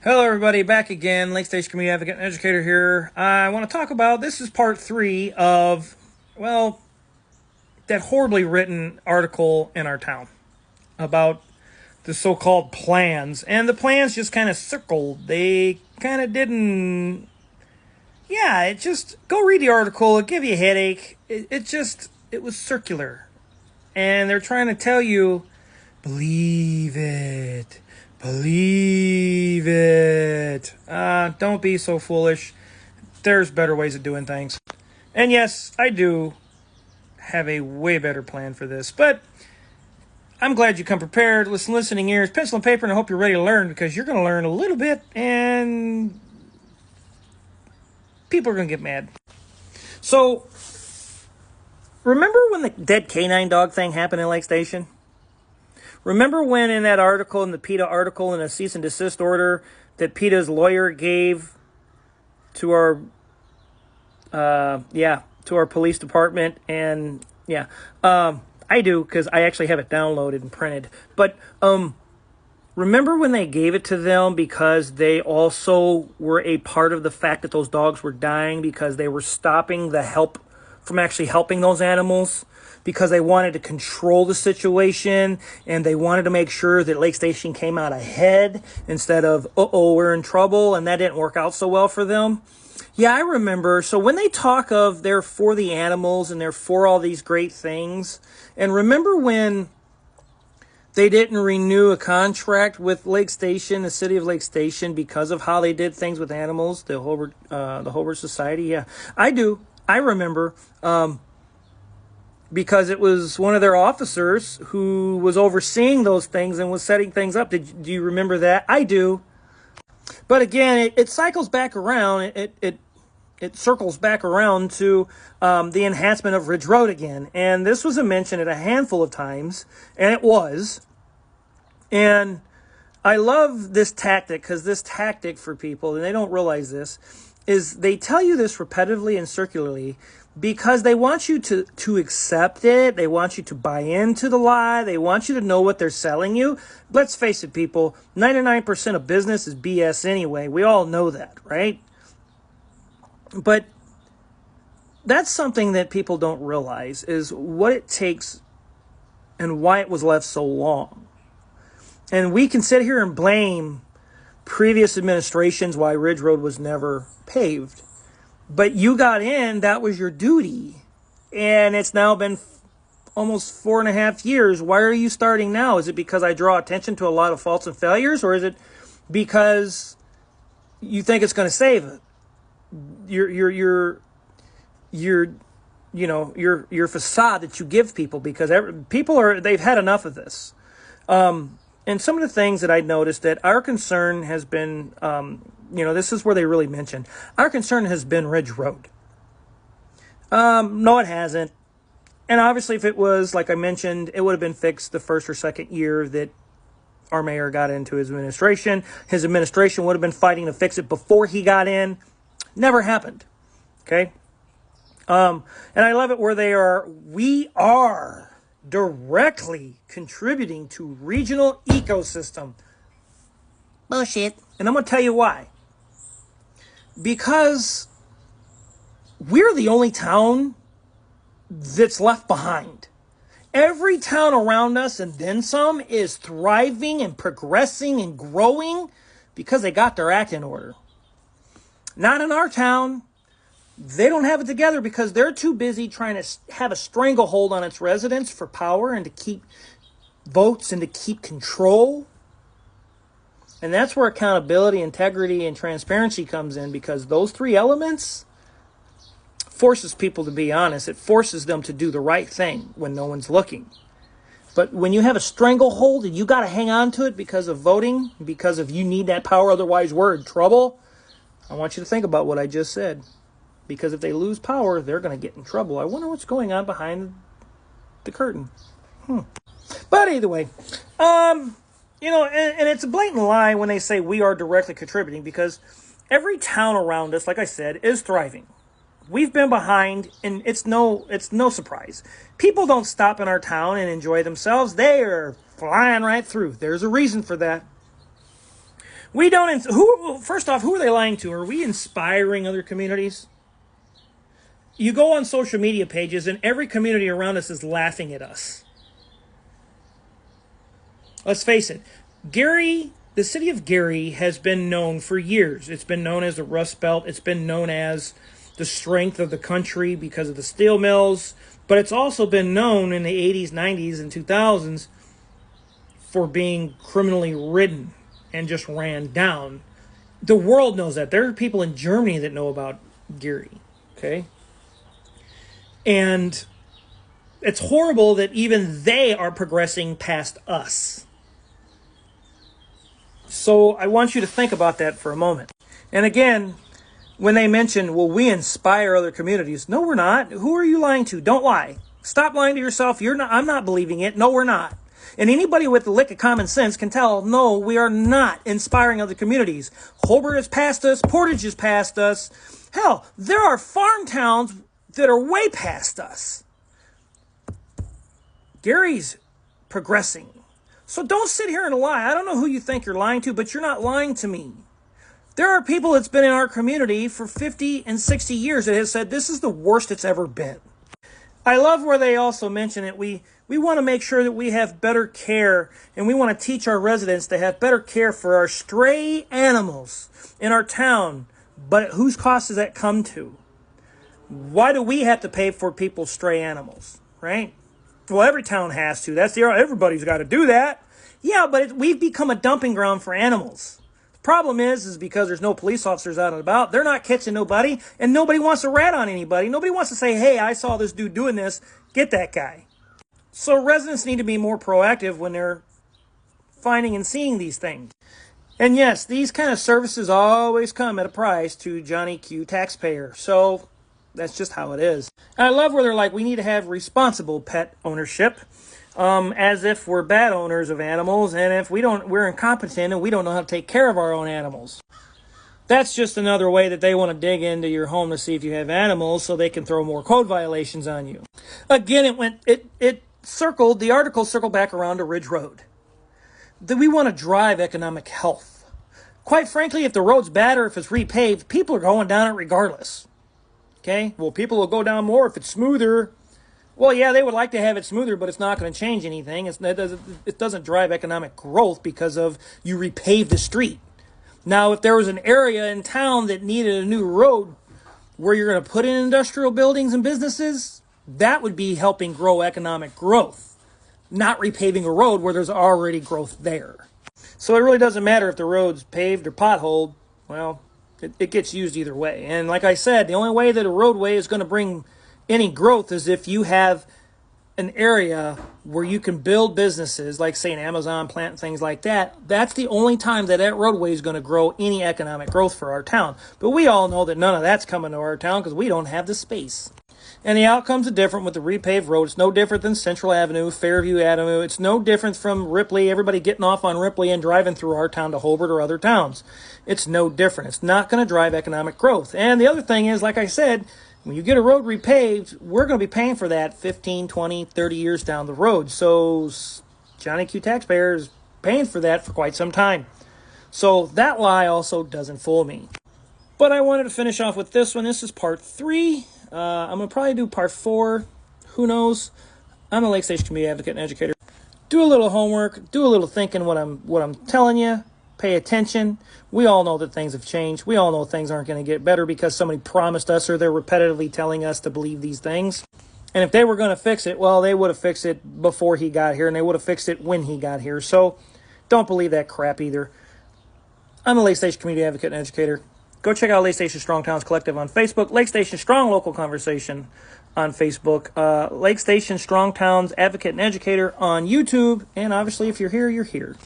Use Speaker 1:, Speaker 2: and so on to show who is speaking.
Speaker 1: Hello, everybody. Back again. Lake Station Community Advocate and Educator here. I want to talk about this is part 3 of, well, that horribly written article in our town about the so-called plans. And the plans just kind of circled. They kind of didn't. Yeah, it just go read the article. It'll give you a headache. It was circular. And they're trying to tell you, believe it. Believe it. Don't be so foolish. There's better ways of doing things. And yes, I do have a way better plan for this. But I'm glad you come prepared. Listening ears, pencil and paper, and I hope you're ready to learn, because you're going to learn a little bit and people are going to get mad. So, remember when the dead canine dog thing happened in Lake Station? Remember when in that article, in the PETA article, in a cease and desist order that PETA's lawyer gave to our, to our police department? And I do, because I actually have it downloaded and printed. But remember when they gave it to them because they also were a part of the fact that those dogs were dying because they were stopping the help from actually helping those animals? Because they wanted to control the situation and they wanted to make sure that Lake Station came out ahead instead of, we're in trouble, and that didn't work out so well for them. Yeah, I remember. So when they talk of they're for the animals and they're for all these great things, and remember when they didn't renew a contract with Lake Station, the city of Lake Station, because of how they did things with animals, the Hobart Society? Yeah, I do. I remember. Because it was one of their officers who was overseeing those things and was setting things up. Do you remember that? I do. But again, it cycles back around. It circles back around to the enhancement of Ridge Road again. And this was mentioned at a handful of times, and it was. And I love this tactic, because this tactic for people, and they don't realize this, is they tell you this repetitively and circularly because they want you to accept it. They want you to buy into the lie. They want you to know what they're selling you. Let's face it, people, 99% of business is BS anyway. We all know that, right? But that's something that people don't realize, is what it takes and why it was left so long. And we can sit here and blame previous administrations why Ridge Road was never paved. But you got in, that was your duty. And it's now been almost 4.5 years. Why are you starting now? Is it because I draw attention to a lot of faults and failures? Or is it because you think it's going to save it? Your facade that you give people, because they've had enough of this. And some of the things that I noticed that our concern has been, this is where they really mention. Our concern has been Ridge Road. No, it hasn't. And obviously, if it was, like I mentioned, it would have been fixed the first or second year that our mayor got into his administration. His administration would have been fighting to fix it before he got in. Never happened. Okay? And I love it where we are directly contributing to regional ecosystem. Bullshit. And I'm going to tell you why. Because we're the only town that's left behind. Every town around us, and then some, is thriving and progressing and growing because they got their act in order. Not in our town. They don't have it together because they're too busy trying to have a stranglehold on its residents for power and to keep votes and to keep control. And that's where accountability, integrity, and transparency comes in, because those 3 elements forces people to be honest. It forces them to do the right thing when no one's looking. But when you have a stranglehold and you got to hang on to it because of voting, because of you need that power, otherwise we're in trouble, I want you to think about what I just said. Because if they lose power, they're going to get in trouble. I wonder what's going on behind the curtain. But either way, and it's a blatant lie when they say we are directly contributing, because every town around us, like I said, is thriving. We've been behind, and it's no surprise. People don't stop in our town and enjoy themselves. They are flying right through. There's a reason for that. We don't. First off, who are they lying to? Are we inspiring other communities? You go on social media pages, and every community around us is laughing at us. Let's face it, Gary, the city of Gary, has been known for years. It's been known as the Rust Belt. It's been known as the strength of the country because of the steel mills. But it's also been known in the 80s, 90s, and 2000s for being criminally ridden and just ran down. The world knows that. There are people in Germany that know about Gary, okay? And it's horrible that even they are progressing past us. So I want you to think about that for a moment. And again, when they mention, well, we inspire other communities. No, we're not. Who are you lying to? Don't lie. Stop lying to yourself. I'm not believing it. No, we're not. And anybody with a lick of common sense can tell, no, we are not inspiring other communities. Hobart has passed us. Portage has passed us. Hell, there are farm towns that are way past us. Gary's progressing. So don't sit here and lie. I don't know who you think you're lying to, but you're not lying to me. There are people that's been in our community for 50 and 60 years that have said this is the worst it's ever been. I love where they also mention it. We want to make sure that we have better care, and we want to teach our residents to have better care for our stray animals in our town. But whose cost does that come to? Why do we have to pay for people's stray animals, right? Well, every town has to. Everybody's got to do that. Yeah, but we've become a dumping ground for animals. The problem is because there's no police officers out and about, they're not catching nobody, and nobody wants to rat on anybody. Nobody wants to say, hey, I saw this dude doing this. Get that guy. So residents need to be more proactive when they're finding and seeing these things. And yes, these kind of services always come at a price to Johnny Q taxpayer. So that's just how it is. And I love where they're like, we need to have responsible pet ownership, as if we're bad owners of animals, and if we're incompetent and we don't know how to take care of our own animals. That's just another way that they want to dig into your home to see if you have animals so they can throw more code violations on you. Again, the article circled back around to Ridge Road. That we want to drive economic health. Quite frankly, if the road's bad or if it's repaved, people are going down it regardless. Okay? Well, people will go down more if it's smoother. Well, yeah, they would like to have it smoother, but it's not going to change anything. It doesn't drive economic growth because of you repave the street. Now, if there was an area in town that needed a new road where you're going to put in industrial buildings and businesses, that would be helping grow economic growth, not repaving a road where there's already growth there. So it really doesn't matter if the road's paved or potholed. Well, it gets used either way. And like I said, the only way that a roadway is going to bring any growth is if you have an area where you can build businesses, like say an Amazon plant, things like that. That's the only time that roadway is going to grow any economic growth for our town. But we all know that none of that's coming to our town because we don't have the space. And the outcomes are different with the repaved road. It's no different than Central Avenue, Fairview Avenue. It's no different from Ripley, everybody getting off on Ripley and driving through our town to Hobart or other towns. It's no different. It's not going to drive economic growth. And the other thing is, like I said, when you get a road repaved, we're going to be paying for that 15, 20, 30 years down the road. So Johnny Q taxpayer is paying for that for quite some time. So that lie also doesn't fool me. But I wanted to finish off with this one. This is part 3. I'm going to probably do part 4. Who knows? I'm a Lake Station community advocate and educator. Do a little homework. Do a little thinking what I'm telling you. Pay attention. We all know that things have changed. We all know things aren't going to get better because somebody promised us or they're repetitively telling us to believe these things. And if they were going to fix it, well, they would have fixed it before he got here and they would have fixed it when he got here. So don't believe that crap either. I'm a Lake Station community advocate and educator. Go check out Lake Station Strong Towns Collective on Facebook. Lake Station Strong Local Conversation on Facebook. Lake Station Strong Towns Advocate and Educator on YouTube. And obviously, if you're here, you're here.